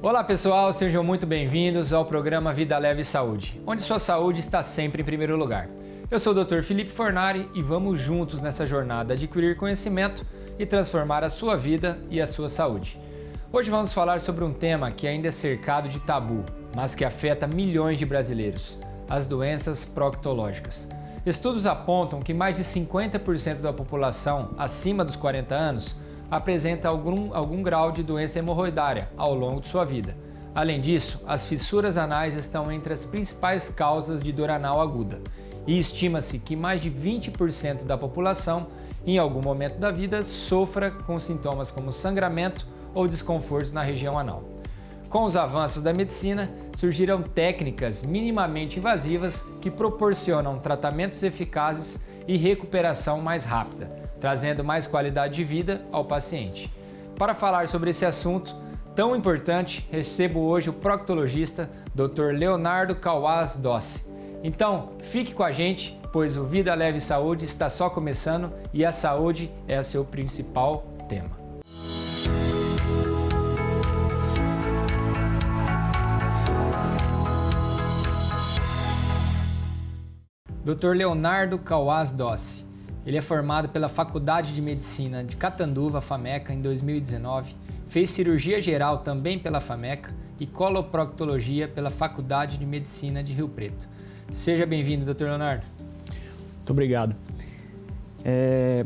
Olá pessoal, sejam muito bem-vindos ao programa Vida Leve Saúde, onde sua saúde está sempre em primeiro lugar. Eu sou o Dr. Felipe Fornari e vamos juntos nessa jornada adquirir conhecimento e transformar a sua vida e a sua saúde. Hoje vamos falar sobre um tema que ainda é cercado de tabu, mas que afeta milhões de brasileiros: as doenças proctológicas. Estudos apontam que mais de 50% da população acima dos 40 anos apresenta algum grau de doença hemorroidária ao longo de sua vida. Além disso, as fissuras anais estão entre as principais causas de dor anal aguda e estima-se que mais de 20% da população, em algum momento da vida, sofra com sintomas como sangramento ou desconforto na região anal. Com os avanços da medicina, surgiram técnicas minimamente invasivas que proporcionam tratamentos eficazes e recuperação mais rápida, trazendo mais qualidade de vida ao paciente. Para falar sobre esse assunto tão importante, recebo hoje o proctologista Dr. Leonardo Kawaz Dossi. Então, fique com a gente, pois o Vida Leve Saúde está só começando e a saúde é o seu principal tema. Dr. Leonardo Kawaz Dossi. Ele é formado pela Faculdade de Medicina de Catanduva, FAMECA, em 2019, fez cirurgia geral também pela FAMECA e coloproctologia pela Faculdade de Medicina de Rio Preto. Seja bem-vindo, Dr. Leonardo. Muito obrigado.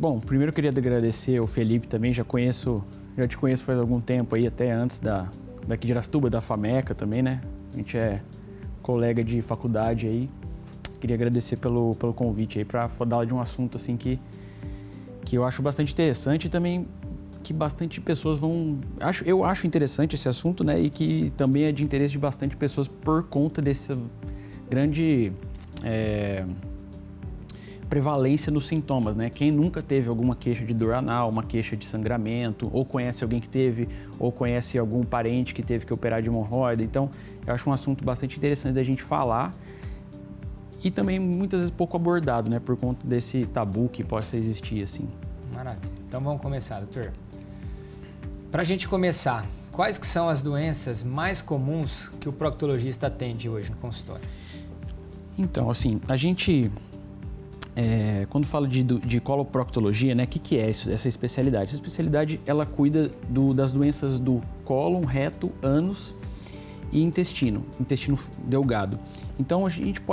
Bom, primeiro eu queria agradecer ao Felipe também, já te conheço faz algum tempo aí, até antes daqui de Araçatuba, da FAMECA também, né? A gente é colega de faculdade aí. Queria agradecer pelo convite aí para falar de um assunto assim que eu acho bastante interessante e também que bastante pessoas eu acho interessante esse assunto, né? E que também é de interesse de bastante pessoas por conta dessa grande prevalência nos sintomas, né? Quem nunca teve alguma queixa de dor anal, uma queixa de sangramento, ou conhece alguém que teve, ou conhece algum parente que teve que operar de hemorroida. Então, eu acho um assunto bastante interessante da gente falar. E também muitas vezes pouco abordado, né? Por conta desse tabu que possa existir, assim. Maravilha. Então vamos começar, doutor. Para a gente começar, quais que são as doenças mais comuns que o proctologista atende hoje no consultório? Então, assim, a gente, quando fala de coloproctologia, né? O que é essa especialidade? Essa especialidade, ela cuida das doenças do cólon, reto, ânus e intestino delgado. Então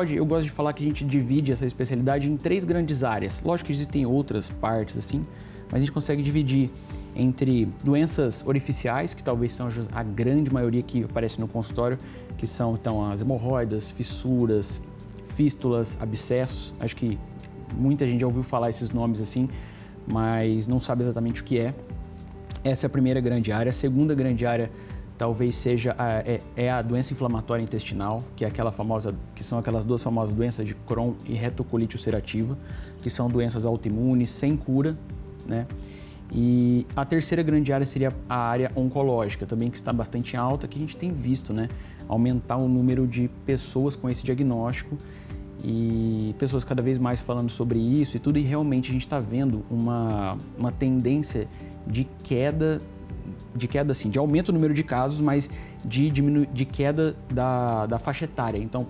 eu gosto de falar que a gente divide essa especialidade em 3 grandes áreas. Lógico que existem outras partes assim, mas a gente consegue dividir entre doenças orificiais, que talvez são a grande maioria que aparece no consultório, que são então as hemorroidas, fissuras, fístulas, abscessos. Acho que muita gente já ouviu falar esses nomes assim, mas não sabe exatamente o que é. Essa é a primeira grande área. A segunda grande área talvez seja a doença inflamatória intestinal, que são aquelas 2 famosas doenças de Crohn e retocolite ulcerativa, que são doenças autoimunes sem cura, né? E a terceira grande área seria a área oncológica, também que está bastante alta, que a gente tem visto, né? Aumentar o número de pessoas com esse diagnóstico e pessoas cada vez mais falando sobre isso e tudo, e realmente a gente está vendo uma tendência de queda assim, de aumento do número de casos, mas de queda da faixa etária. Então,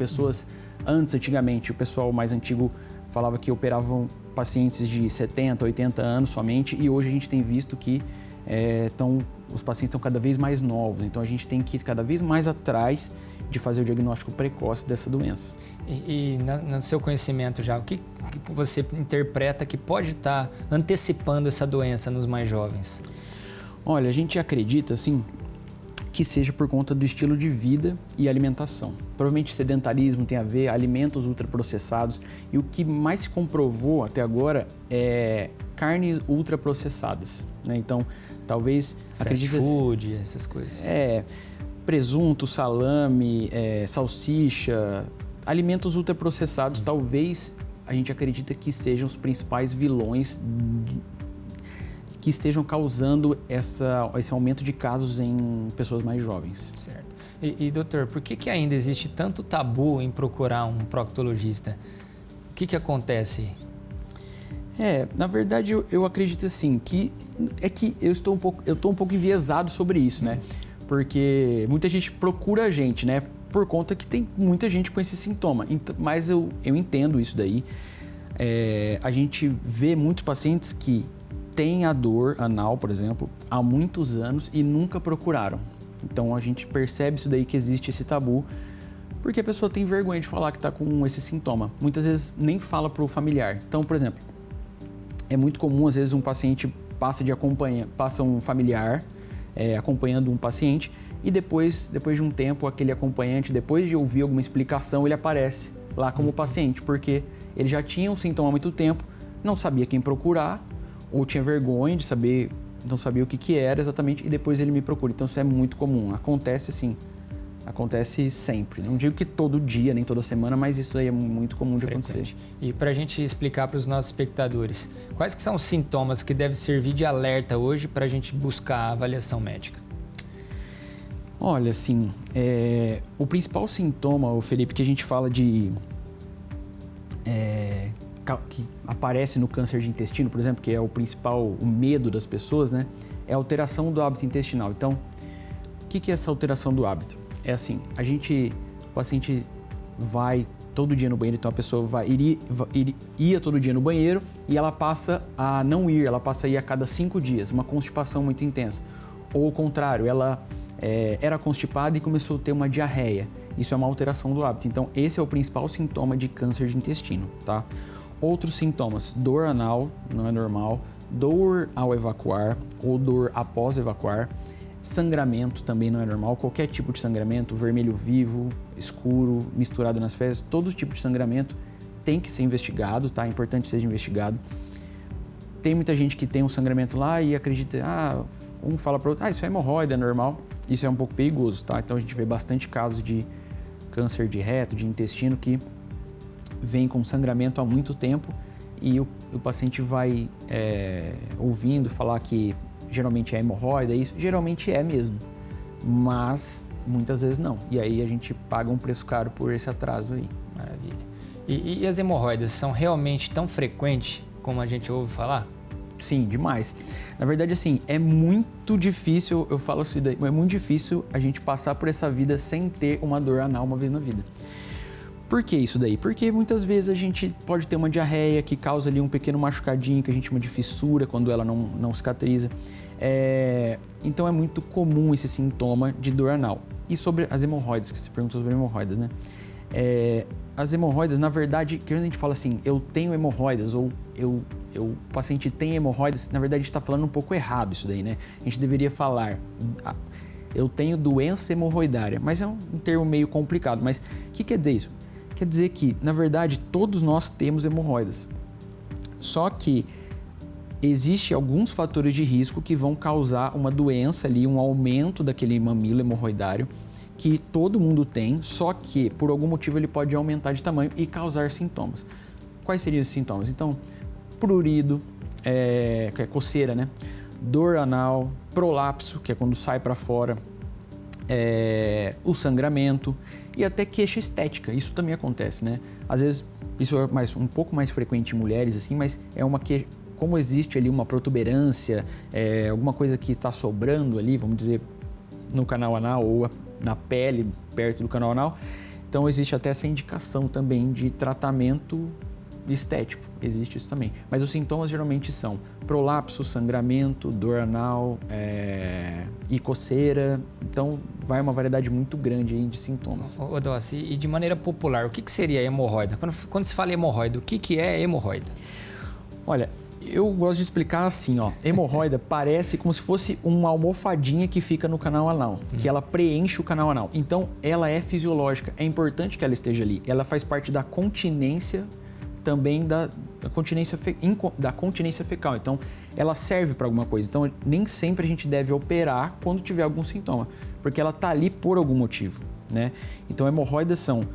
antigamente, o pessoal mais antigo falava que operavam pacientes de 70, 80 anos somente, e hoje a gente tem visto que os pacientes estão cada vez mais novos, então a gente tem que ir cada vez mais atrás de fazer o diagnóstico precoce dessa doença. E no seu conhecimento já, o que você interpreta que pode estar antecipando essa doença nos mais jovens? Olha, a gente acredita, assim, que seja por conta do estilo de vida e alimentação. Provavelmente sedentarismo tem a ver, alimentos ultraprocessados, e o que mais se comprovou até agora é carnes ultraprocessadas, né? Então, talvez... Fast food, essas coisas. Presunto, salame, salsicha, alimentos ultraprocessados, talvez a gente acredita que sejam os principais vilões que estejam causando esse aumento de casos em pessoas mais jovens. Certo. E doutor, por que ainda existe tanto tabu em procurar um proctologista? O que acontece? Na verdade, eu acredito assim, que eu estou um pouco enviesado sobre isso, né? Porque muita gente procura a gente, né? Por conta que tem muita gente com esse sintoma. Mas eu entendo isso daí. A gente vê muitos pacientes que têm a dor anal, por exemplo, há muitos anos e nunca procuraram. Então a gente percebe isso daí, que existe esse tabu, porque a pessoa tem vergonha de falar que está com esse sintoma. Muitas vezes nem fala para o familiar. Então, por exemplo, é muito comum, às vezes, um paciente passa um familiar acompanhando um paciente e depois de um tempo, aquele acompanhante, depois de ouvir alguma explicação, ele aparece lá como paciente, porque ele já tinha um sintoma há muito tempo, não sabia quem procurar, ou tinha vergonha de saber, não sabia o que era exatamente, e depois ele me procura. Então isso é muito comum, acontece sim, acontece sempre. Não digo que todo dia, nem toda semana, mas isso aí é muito comum de acontecer. E para a gente explicar para os nossos espectadores, quais que são os sintomas que devem servir de alerta hoje para a gente buscar a avaliação médica? Olha, assim, o principal sintoma, Felipe, que a gente fala de... que aparece no câncer de intestino, por exemplo, que é o medo das pessoas, né? É a alteração do hábito intestinal. Então, o que é essa alteração do hábito? É assim, o paciente vai todo dia no banheiro, então a pessoa ia todo dia no banheiro e ela passa a não ir, ela passa a ir a cada 5 dias, uma constipação muito intensa. Ou o contrário, ela era constipada e começou a ter uma diarreia. Isso é uma alteração do hábito. Então, esse é o principal sintoma de câncer de intestino, tá? Outros sintomas, dor anal, não é normal, dor ao evacuar ou dor após evacuar, sangramento também não é normal, qualquer tipo de sangramento, vermelho vivo, escuro, misturado nas fezes, todo tipo de sangramento tem que ser investigado, tá? É importante que seja investigado. Tem muita gente que tem um sangramento lá e acredita, um fala para o outro, isso é hemorroida, é normal. Isso é um pouco perigoso, tá? Então a gente vê bastante casos de câncer de reto, de intestino, que vem com sangramento há muito tempo e o paciente vai ouvindo falar que geralmente é hemorroida, isso geralmente é mesmo, mas muitas vezes não. E aí a gente paga um preço caro por esse atraso aí. Maravilha. E as hemorroidas são realmente tão frequentes como a gente ouve falar? Sim, demais. Na verdade, assim, é muito difícil, eu falo assim, é muito difícil a gente passar por essa vida sem ter uma dor anal uma vez na vida. Por que isso daí? Porque muitas vezes a gente pode ter uma diarreia que causa ali um pequeno machucadinho, que a gente chama de fissura, quando ela não cicatriza. Então é muito comum esse sintoma de dor anal. E sobre as hemorroidas, que você perguntou sobre hemorroidas, né? As hemorroidas, na verdade, quando a gente fala assim, eu tenho hemorroidas ou o paciente tem hemorroidas, na verdade a gente está falando um pouco errado isso daí, né? A gente deveria falar, eu tenho doença hemorroidária, mas é um termo meio complicado. Mas o que quer dizer isso? Quer dizer que, na verdade, todos nós temos hemorroidas. Só que existem alguns fatores de risco que vão causar uma doença ali, um aumento daquele mamilo hemorroidário, que todo mundo tem, só que por algum motivo ele pode aumentar de tamanho e causar sintomas. Quais seriam esses sintomas? Então, prurido, que é coceira, né? Dor anal, prolapso, que é quando sai para fora, o sangramento e até queixa estética. Isso também acontece, né? Às vezes, isso é um pouco mais frequente em mulheres, assim, mas é uma queixa, como existe ali uma protuberância, alguma coisa que está sobrando ali, vamos dizer, no canal anal ou na pele, perto do canal anal. Então, existe até essa indicação também de tratamento estético, existe isso também. Mas os sintomas geralmente são prolapso, sangramento, dor anal e coceira. Então, vai uma variedade muito grande aí de sintomas. Ô Dossi, e de maneira popular, o que seria hemorroida? Quando se fala hemorroida, o que é hemorroida? Olha, eu gosto de explicar assim, ó. Hemorroida parece como se fosse uma almofadinha que fica no canal anal, que ela preenche o canal anal. Então, ela é fisiológica, é importante que ela esteja ali. Ela faz parte da continência, também da continência fecal. Então, ela serve para alguma coisa. Então, nem sempre a gente deve operar quando tiver algum sintoma, porque ela está ali por algum motivo, né? Então, hemorroidas são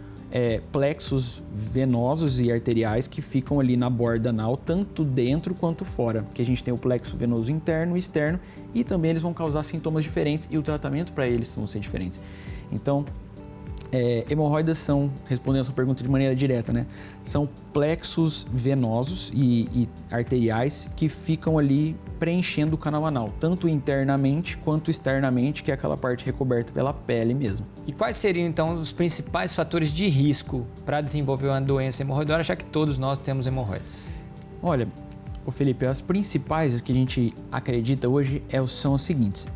plexos venosos e arteriais que ficam ali na borda anal, tanto dentro quanto fora. Que a gente tem o plexo venoso interno e externo, e também eles vão causar sintomas diferentes e o tratamento para eles vão ser diferentes. Então, Hemorroidas são, respondendo a sua pergunta de maneira direta, né? São plexos venosos e arteriais que ficam ali preenchendo o canal anal, tanto internamente quanto externamente, que é aquela parte recoberta pela pele mesmo. E quais seriam, então, os principais fatores de risco para desenvolver uma doença hemorroidária, já que todos nós temos hemorroidas? Olha, Felipe, as principais que a gente acredita hoje são as seguintes.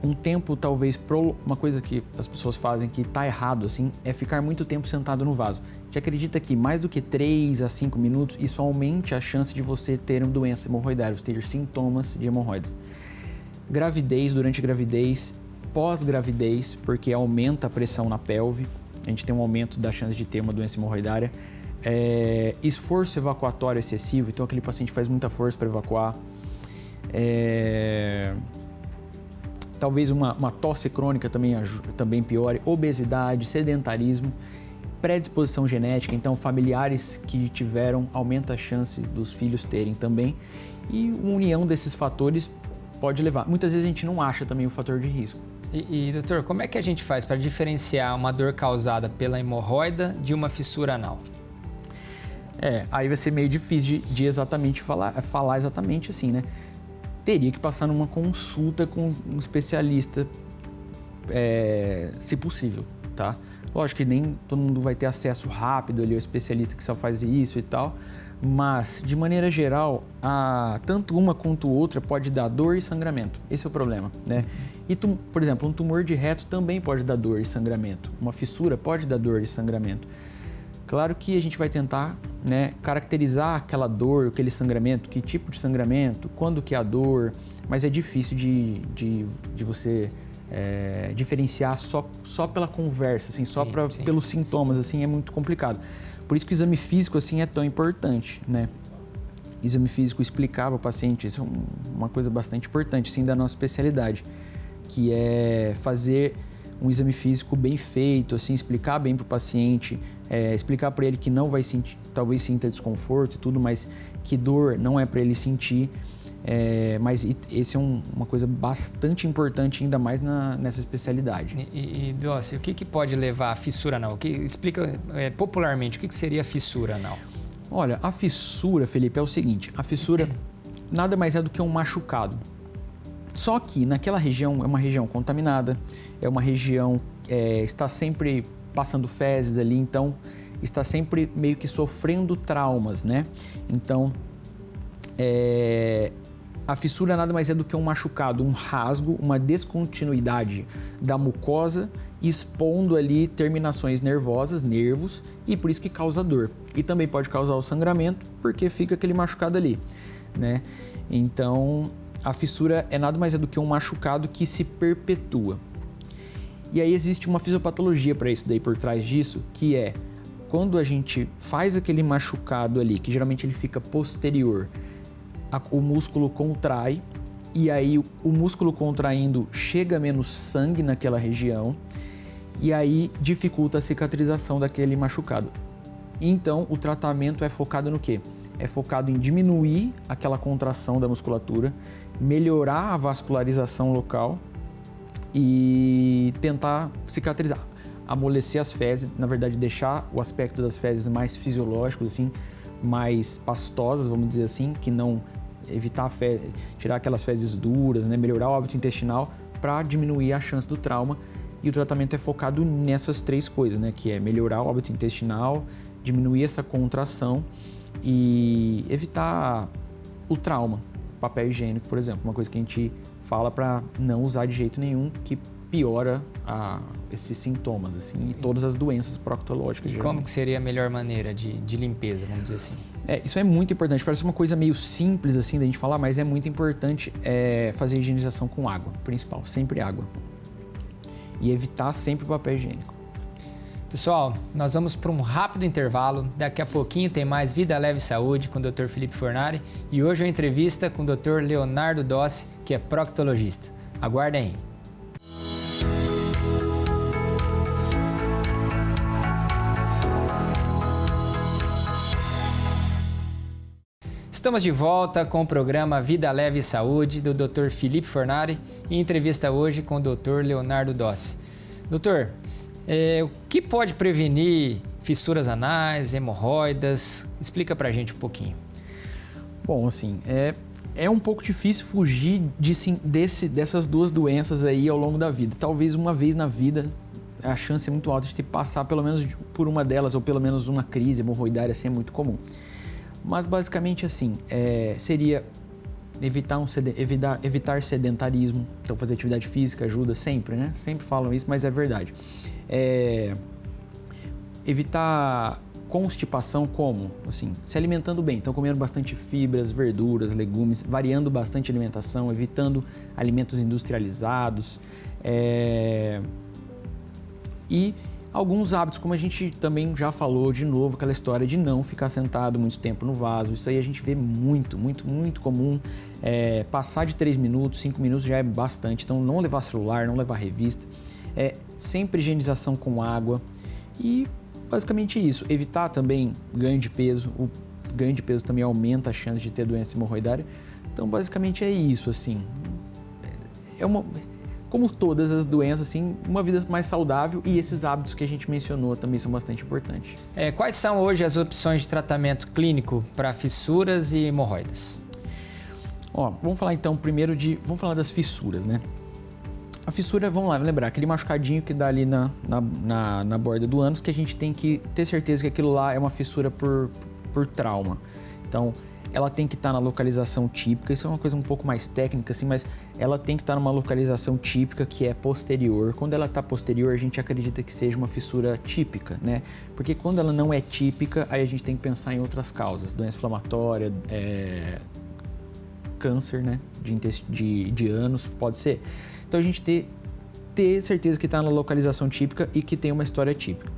Um tempo, talvez, uma coisa que as pessoas fazem que está errado, assim, é ficar muito tempo sentado no vaso. A gente acredita que mais do que 3 a 5 minutos, isso aumente a chance de você ter uma doença hemorroidária, você ter sintomas de hemorroidas. Gravidez, durante a gravidez, pós-gravidez, porque aumenta a pressão na pelve, a gente tem um aumento da chance de ter uma doença hemorroidária. Esforço evacuatório excessivo, então aquele paciente faz muita força para evacuar. Talvez uma tosse crônica também piore. Obesidade, sedentarismo, predisposição genética, então familiares que tiveram aumenta a chance dos filhos terem também. E uma união desses fatores pode levar. Muitas vezes a gente não acha também o fator de risco. Doutor, como é que a gente faz para diferenciar uma dor causada pela hemorroida de uma fissura anal? Aí vai ser meio difícil de exatamente falar exatamente assim, né? Teria que passar numa consulta com um especialista, se possível, tá? Lógico que nem todo mundo vai ter acesso rápido ali ao especialista que só faz isso e tal, mas, de maneira geral, tanto uma quanto outra pode dar dor e sangramento. Esse é o problema, né? E, por exemplo, um tumor de reto também pode dar dor e sangramento. Uma fissura pode dar dor e sangramento. Claro que a gente vai tentar, né, caracterizar aquela dor, aquele sangramento, que tipo de sangramento, quando que é a dor, mas é difícil de você diferenciar só pela conversa, assim, pelos sintomas, assim, é muito complicado. Por isso que o exame físico, assim, é tão importante, né? Exame físico explicar para o paciente, isso é uma coisa bastante importante, assim, da nossa especialidade, que é fazer um exame físico bem feito, assim, explicar bem para o paciente, explicar para ele que não vai sentir, talvez sinta desconforto e tudo, mas que dor não é para ele sentir. Mas esse é uma coisa bastante importante, ainda mais nessa especialidade. Dossi, o que pode levar à fissura anal? Explica popularmente o que seria a fissura anal. Olha, a fissura, Felipe, é o seguinte: a fissura nada mais é do que um machucado. Só que naquela região é uma região contaminada, é uma região está sempre passando fezes ali, então está sempre meio que sofrendo traumas, né? Então, a fissura nada mais é do que um machucado, um rasgo, uma descontinuidade da mucosa, expondo ali terminações nervosas, nervos, e por isso que causa dor. E também pode causar o sangramento, porque fica aquele machucado ali, né? Então, a fissura nada mais é do que um machucado que se perpetua. E aí existe uma fisiopatologia para isso daí por trás disso, que é quando a gente faz aquele machucado ali, que geralmente ele fica posterior, o músculo contrai, e aí o músculo contraindo chega menos sangue naquela região, e aí dificulta a cicatrização daquele machucado. Então o tratamento é focado no quê? É focado em diminuir aquela contração da musculatura, melhorar a vascularização local e tentar cicatrizar, amolecer as fezes, na verdade deixar o aspecto das fezes mais fisiológicos, assim, mais pastosas, vamos dizer assim, que não evitar tirar aquelas fezes duras, né, melhorar o hábito intestinal para diminuir a chance do trauma. E o tratamento é focado nessas 3 coisas, né, que é melhorar o hábito intestinal, diminuir essa contração e evitar o trauma. Papel higiênico, por exemplo, uma coisa que a gente fala para não usar de jeito nenhum, que piora esses sintomas, assim, e todas as doenças proctológicas. E como que seria a melhor maneira de limpeza, vamos dizer assim? Isso é muito importante, parece uma coisa meio simples assim da gente falar, mas é muito importante fazer a higienização com água, principal, sempre água. E evitar sempre o papel higiênico. Pessoal, nós vamos para um rápido intervalo. Daqui a pouquinho tem mais Vida Leve Saúde com o Dr. Felipe Fornari e hoje é uma entrevista com o Dr. Leonardo Dossi, que é proctologista. Aguardem aí. Estamos de volta com o programa Vida Leve Saúde do Dr. Felipe Fornari e entrevista hoje com o Dr. Leonardo Dossi. Doutor, O que pode prevenir fissuras anais, hemorroidas? Explica pra gente um pouquinho. Bom, assim, é um pouco difícil fugir dessas duas doenças aí ao longo da vida. Talvez uma vez na vida a chance é muito alta de ter que passar pelo menos por uma delas ou pelo menos uma crise hemorroidária, assim, é muito comum. Mas basicamente assim, seria evitar sedentarismo, então fazer atividade física ajuda sempre, né? Sempre falam isso, mas é verdade. Evitar constipação como? Assim, se alimentando bem, então comendo bastante fibras, verduras, legumes, variando bastante a alimentação, evitando alimentos industrializados e alguns hábitos, como a gente também já falou de novo, aquela história de não ficar sentado muito tempo no vaso. Isso aí a gente vê muito comum. Passar de 3 minutos, 5 minutos já é bastante. Então não levar celular, não levar revista. Sempre higienização com água. E basicamente isso. Evitar também ganho de peso. O ganho de peso também aumenta a chance de ter doença hemorroidária. Então basicamente é isso, assim. Como todas as doenças, assim, uma vida mais saudável e esses hábitos que a gente mencionou também são bastante importantes. Quais são hoje as opções de tratamento clínico para fissuras e hemorroidas? Vamos falar então primeiro vamos falar das fissuras, né? A fissura, vamos lá, lembrar, aquele machucadinho que dá ali na borda do ânus, que a gente tem que ter certeza que aquilo lá é uma fissura por trauma. Então, ela tem que estar na localização típica, isso é uma coisa um pouco mais técnica, assim, mas ela tem que estar numa localização típica que é posterior. Quando ela está posterior, a gente acredita que seja uma fissura típica, né? Porque quando ela não é típica, aí a gente tem que pensar em outras causas, doença inflamatória, câncer, né? De ânus, pode ser. Então a gente ter certeza que está na localização típica e que tem uma história típica.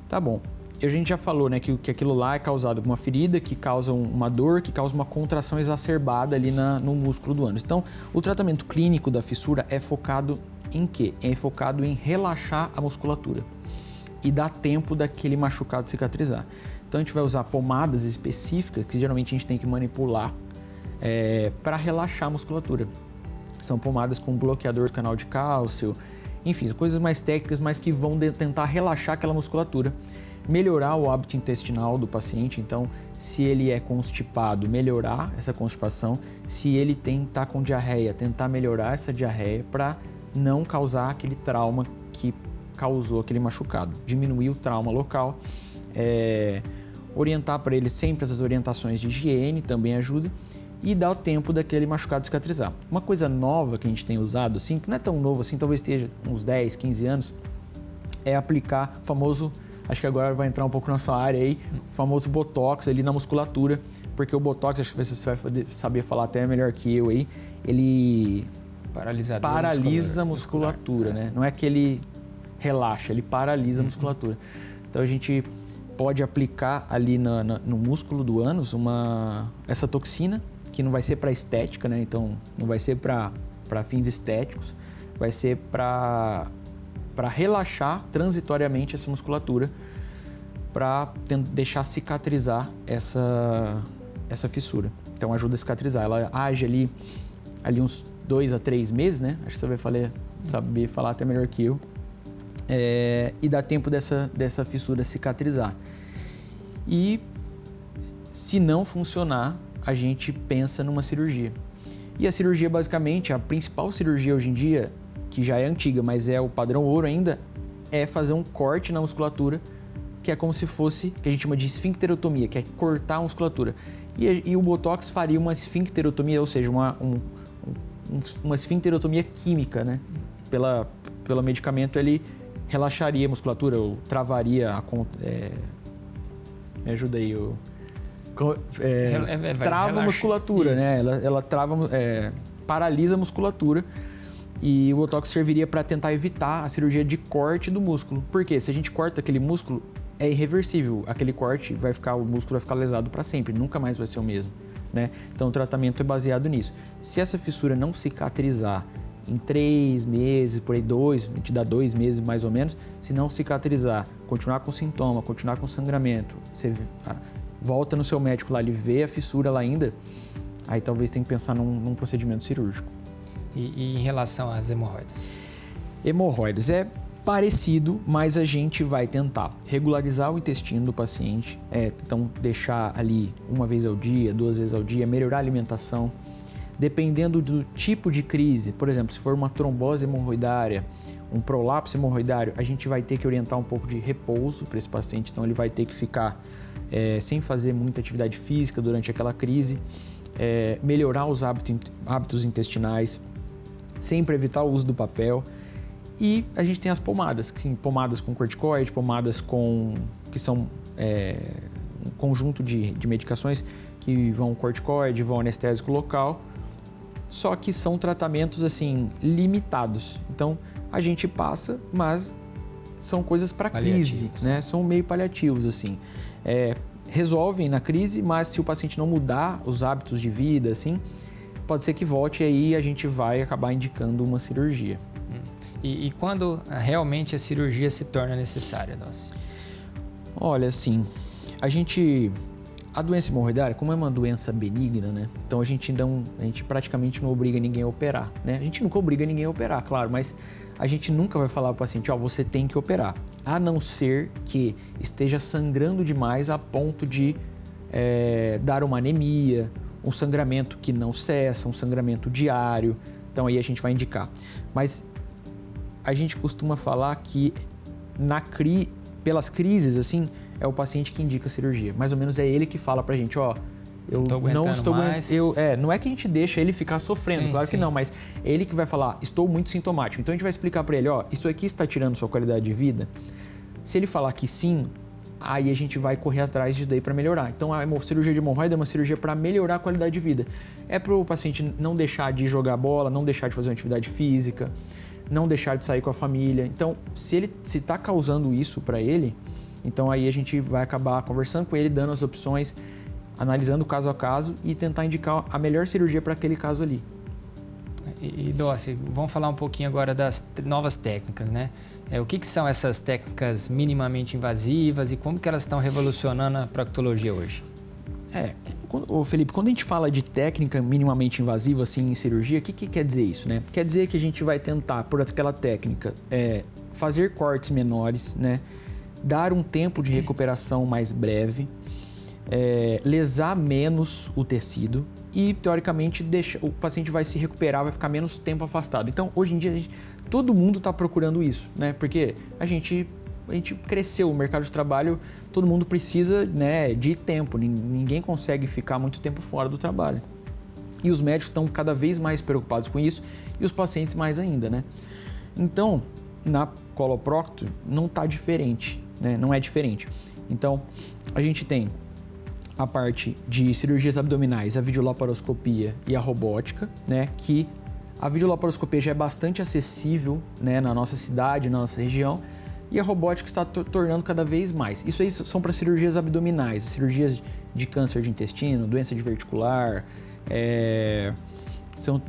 Tá bom. A gente já falou, né, que aquilo lá é causado por uma ferida, que causa uma dor, que causa uma contração exacerbada ali no músculo do ânus. Então, o tratamento clínico da fissura é focado em quê? É focado em relaxar a musculatura e dar tempo daquele machucado cicatrizar. Então, a gente vai usar pomadas específicas, que geralmente a gente tem que manipular para relaxar a musculatura. São pomadas com bloqueador do canal de cálcio, enfim, coisas mais técnicas, mas que vão tentar relaxar aquela musculatura. Melhorar o hábito intestinal do paciente, então se ele é constipado, melhorar essa constipação, se ele tá com diarreia, tentar melhorar essa diarreia para não causar aquele trauma que causou aquele machucado, diminuir o trauma local, orientar para ele sempre essas orientações de higiene também ajuda e dar o tempo daquele machucado cicatrizar. Uma coisa nova que a gente tem usado, assim, que não é tão novo assim, talvez esteja uns 10, 15 anos, é aplicar o famoso, acho que agora vai entrar um pouco na sua área aí, o famoso Botox ali na musculatura, porque o Botox, acho que você vai saber falar até melhor que eu aí, ele paralisa a musculatura, né? Não é que ele relaxa, ele paralisa a musculatura. Então a gente pode aplicar ali no músculo do ânus essa toxina, que não vai ser para estética, né? Então não vai ser para fins estéticos, vai ser para relaxar transitoriamente essa musculatura, para deixar cicatrizar essa fissura. Então ajuda a cicatrizar. Ela age ali uns 2 a 3 meses, né? Acho que você vai saber falar até melhor que eu. E dá tempo dessa fissura cicatrizar. E se não funcionar, a gente pensa numa cirurgia. E a cirurgia, basicamente, a principal cirurgia hoje em dia, que já é antiga, mas é o padrão ouro ainda, é fazer um corte na musculatura, que é como se fosse, que a gente chama de esfincterotomia, que é cortar a musculatura. E o Botox faria uma esfincterotomia, ou seja, uma esfincterotomia química, né? Pelo medicamento, ele relaxaria a musculatura, ou travaria me ajuda aí, trava a musculatura, né? Ela paralisa a musculatura. E o Botox serviria para tentar evitar a cirurgia de corte do músculo. Porque se a gente corta aquele músculo, é irreversível. Aquele corte o músculo vai ficar lesado para sempre, nunca mais vai ser o mesmo, né? Então o tratamento é baseado nisso. Se essa fissura não cicatrizar em 3 meses, por aí 2, a gente dá 2 meses mais ou menos, se não cicatrizar, continuar com sintoma, continuar com sangramento, você volta no seu médico lá, ele vê a fissura lá ainda, aí talvez tenha que pensar num procedimento cirúrgico. E em relação às hemorroidas? Hemorroidas parecido, mas a gente vai tentar regularizar o intestino do paciente, então deixar ali 1 vez ao dia, 2 vezes ao dia, melhorar a alimentação. Dependendo do tipo de crise, por exemplo, se for uma trombose hemorroidária, um prolapso hemorroidário, a gente vai ter que orientar um pouco de repouso para esse paciente, então ele vai ter que ficar sem fazer muita atividade física durante aquela crise, melhorar os hábitos intestinais, sempre evitar o uso do papel. E a gente tem as pomadas, pomadas com corticoide, pomadas que são um conjunto de medicações que vão corticoide, vão anestésico local, só que são tratamentos assim limitados. Então a gente passa, mas são coisas para crise, né? São meio paliativos assim. Resolvem na crise, mas se o paciente não mudar os hábitos de vida, assim, pode ser que volte e aí a gente vai acabar indicando uma cirurgia. E quando realmente a cirurgia se torna necessária, Dossi? Olha, assim, a doença hemorroidária, como é uma doença benigna, né? Então a gente praticamente não obriga ninguém a operar, né? A gente nunca obriga ninguém a operar, claro, mas a gente nunca vai falar para o paciente, você tem que operar, a não ser que esteja sangrando demais a ponto de dar uma anemia, um sangramento que não cessa, um sangramento diário, então aí a gente vai indicar. Mas a gente costuma falar que pelas crises, assim, é o paciente que indica a cirurgia. Mais ou menos é ele que fala pra gente, eu não estou mais. Não é que a gente deixa ele ficar sofrendo, claro que não, mas é ele que vai falar, estou muito sintomático. Então a gente vai explicar pra ele, isso aqui está tirando sua qualidade de vida. Se ele falar que sim, aí a gente vai correr atrás disso daí para melhorar. Então a cirurgia de hemorroida é uma cirurgia para melhorar a qualidade de vida. É para o paciente não deixar de jogar bola, não deixar de fazer uma atividade física, não deixar de sair com a família. Então, se está causando isso para ele, então aí a gente vai acabar conversando com ele, dando as opções, analisando caso a caso e tentar indicar a melhor cirurgia para aquele caso ali. E Dossi, vamos falar um pouquinho agora das novas técnicas, né? O que são essas técnicas minimamente invasivas e como que elas estão revolucionando a proctologia hoje? Felipe, quando a gente fala de técnica minimamente invasiva assim, em cirurgia, o que quer dizer isso, né? Quer dizer que a gente vai tentar, por aquela técnica, fazer cortes menores, né? Dar um tempo de recuperação mais breve, lesar menos o tecido e, teoricamente, o paciente vai se recuperar, vai ficar menos tempo afastado. Então, hoje em dia, todo mundo está procurando isso, né? Porque a gente cresceu, o mercado de trabalho, todo mundo precisa, né, de tempo, ninguém consegue ficar muito tempo fora do trabalho. E os médicos estão cada vez mais preocupados com isso e os pacientes mais ainda, né? Então, na coloprocto não está diferente, né? Não é diferente. Então, a gente tem a parte de cirurgias abdominais, a videolaparoscopia e a robótica, né? Que a videolaparoscopia já é bastante acessível, né, na nossa cidade, na nossa região, e a robótica está tornando cada vez mais. Isso aí são para cirurgias abdominais, cirurgias de câncer de intestino, doença diverticular, são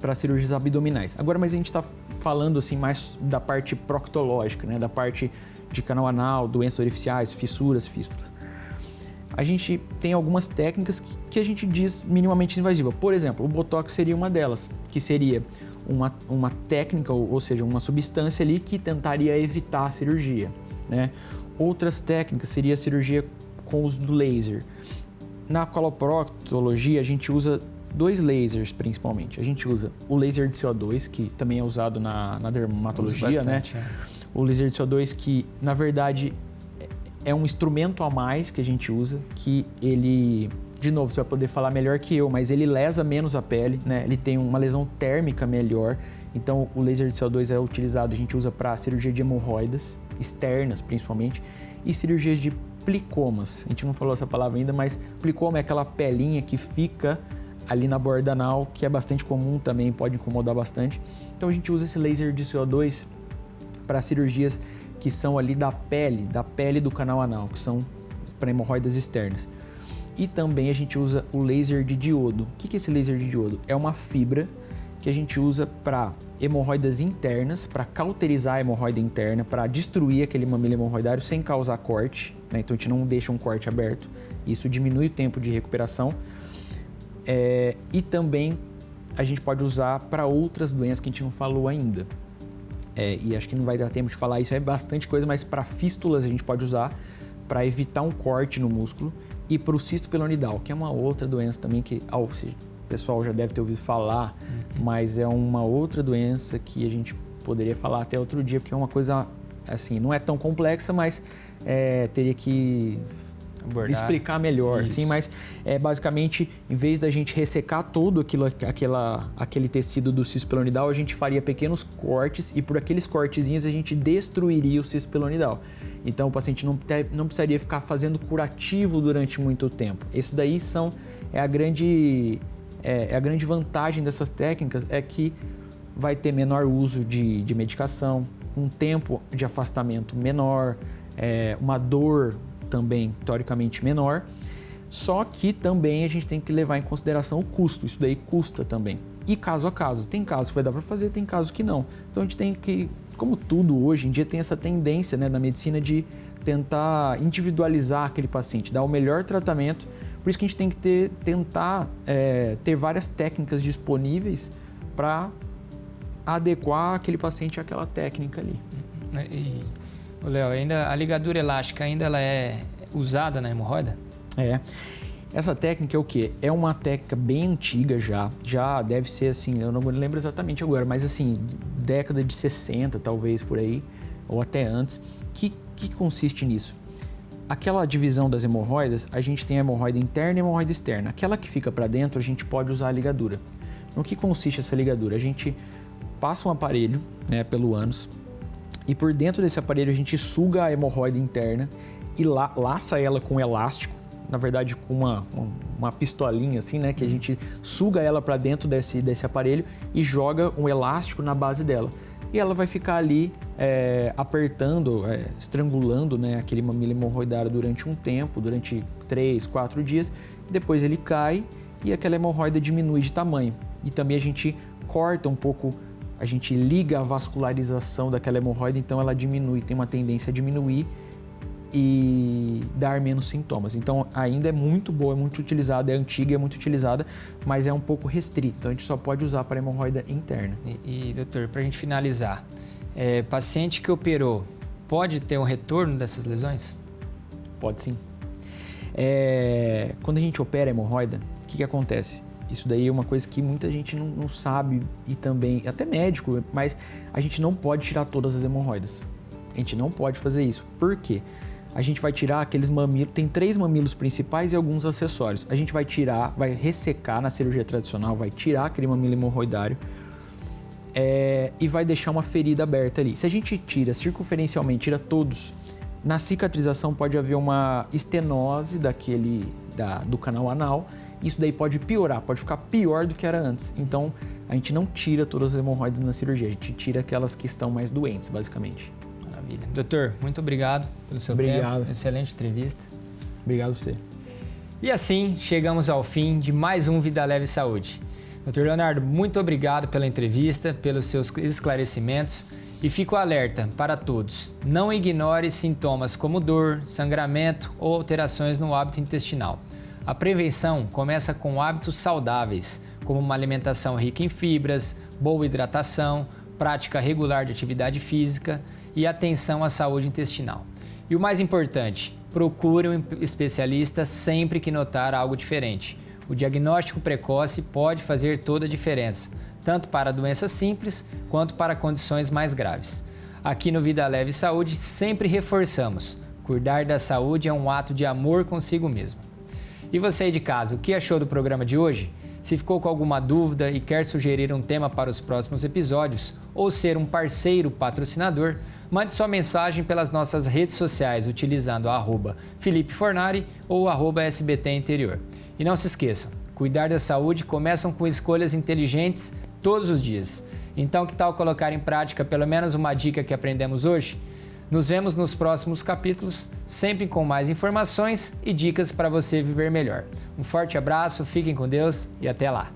para cirurgias abdominais. Agora, mas a gente está falando assim mais da parte proctológica, né, da parte de canal anal, doenças orificiais, fissuras, fístulas. A gente tem algumas técnicas que a gente diz minimamente invasiva. Por exemplo, o Botox seria uma delas, que seria uma técnica, ou seja, uma substância ali que tentaria evitar a cirurgia, né? Outras técnicas seria a cirurgia com uso do laser. Na coloproctologia, a gente usa 2 lasers principalmente. A gente usa o laser de CO2, que também é usado na dermatologia, bastante, né? O laser de CO2 que, na verdade, é um instrumento a mais que a gente usa, que ele, de novo, você vai poder falar melhor que eu, mas ele lesa menos a pele, né? Ele tem uma lesão térmica melhor. Então, o laser de CO2 é utilizado, a gente usa para cirurgia de hemorroidas, externas principalmente, e cirurgias de plicomas. A gente não falou essa palavra ainda, mas plicoma é aquela pelinha que fica ali na borda anal, que é bastante comum também, pode incomodar bastante. Então, a gente usa esse laser de CO2 para cirurgias que são ali da pele do canal anal, que são para hemorroidas externas. E também a gente usa o laser de diodo. O que é esse laser de diodo? É uma fibra que a gente usa para hemorroidas internas, para cauterizar a hemorroida interna, para destruir aquele mamilo hemorroidário sem causar corte, né? Então a gente não deixa um corte aberto. Isso diminui o tempo de recuperação. E também a gente pode usar para outras doenças que a gente não falou ainda. e acho que não vai dar tempo de falar isso, é bastante coisa, mas para fístulas a gente pode usar para evitar um corte no músculo, e para o cisto pilonidal, que é uma outra doença também que o pessoal já deve ter ouvido falar, mas é uma outra doença que a gente poderia falar até outro dia, porque é uma coisa assim, não é tão complexa, mas teria que explicar melhor, sim, mas basicamente, em vez da gente ressecar todo aquele tecido do cisto pilonidal, a gente faria pequenos cortes e por aqueles cortezinhos a gente destruiria o cisto pilonidal. Então o paciente não precisaria ficar fazendo curativo durante muito tempo. Isso daí é a grande vantagem dessas técnicas, é que vai ter menor uso de medicação, um tempo de afastamento menor, uma dor também teoricamente menor, só que também a gente tem que levar em consideração o custo, isso daí custa também. E caso a caso, tem casos que vai dar para fazer, tem casos que não. Então a gente tem que, como tudo hoje em dia tem essa tendência, né, na medicina de tentar individualizar aquele paciente, dar o melhor tratamento, por isso que a gente tem que tentar ter várias técnicas disponíveis para adequar aquele paciente àquela técnica ali. E, Léo, ainda a ligadura elástica ela é usada na hemorroida? Essa técnica é o quê? É uma técnica bem antiga já deve ser assim, eu não me lembro exatamente agora, mas assim, década de 60 talvez por aí, ou até antes. Que consiste nisso? Aquela divisão das hemorroidas, a gente tem a hemorroida interna e a hemorroida externa. Aquela que fica para dentro, a gente pode usar a ligadura. No que consiste essa ligadura? A gente passa um aparelho, né, pelo ânus, e por dentro desse aparelho a gente suga a hemorroida interna e laça ela com um elástico, na verdade com uma pistolinha assim, né, que a gente suga ela para dentro desse aparelho e joga um elástico na base dela. E ela vai ficar ali apertando, estrangulando, né, aquele mamilo hemorroidário durante um tempo, durante 3, 4 dias, e depois ele cai e aquela hemorroida diminui de tamanho. E também a gente corta um pouco, a gente liga a vascularização daquela hemorroida, então ela diminui, tem uma tendência a diminuir e dar menos sintomas. Então ainda é muito boa, é muito utilizada, é antiga, é muito utilizada, mas é um pouco restrita. Então a gente só pode usar para hemorroida interna. E doutor, para a gente finalizar, paciente que operou pode ter um retorno dessas lesões? Pode sim. Quando a gente opera a hemorroida, o que acontece? Isso daí é uma coisa que muita gente não sabe, e também, até médico, mas a gente não pode tirar todas as hemorroidas. A gente não pode fazer isso. Por quê? A gente vai tirar aqueles mamilos, tem 3 mamilos principais e alguns acessórios. A gente vai tirar, vai ressecar na cirurgia tradicional, vai tirar aquele mamilo hemorroidário e vai deixar uma ferida aberta ali. Se a gente tira circunferencialmente, tira todos, na cicatrização pode haver uma estenose do canal anal. Isso daí pode piorar, pode ficar pior do que era antes. Então, a gente não tira todas as hemorroidas na cirurgia, a gente tira aquelas que estão mais doentes, basicamente. Maravilha. Doutor, muito obrigado pelo seu tempo. Excelente entrevista. Obrigado a você. E assim, chegamos ao fim de mais um Vida Leve Saúde. Dr. Leonardo, muito obrigado pela entrevista, pelos seus esclarecimentos e fico alerta para todos. Não ignore sintomas como dor, sangramento ou alterações no hábito intestinal. A prevenção começa com hábitos saudáveis, como uma alimentação rica em fibras, boa hidratação, prática regular de atividade física e atenção à saúde intestinal. E o mais importante, procure um especialista sempre que notar algo diferente. O diagnóstico precoce pode fazer toda a diferença, tanto para doenças simples quanto para condições mais graves. Aqui no Vida Leve Saúde sempre reforçamos: cuidar da saúde é um ato de amor consigo mesmo. E você aí de casa, o que achou do programa de hoje? Se ficou com alguma dúvida e quer sugerir um tema para os próximos episódios ou ser um parceiro patrocinador, mande sua mensagem pelas nossas redes sociais utilizando @FelipeFornari ou @SBTinterior. E não se esqueçam, cuidar da saúde começam com escolhas inteligentes todos os dias. Então, que tal colocar em prática pelo menos uma dica que aprendemos hoje? Nos vemos nos próximos capítulos, sempre com mais informações e dicas para você viver melhor. Um forte abraço, fiquem com Deus e até lá!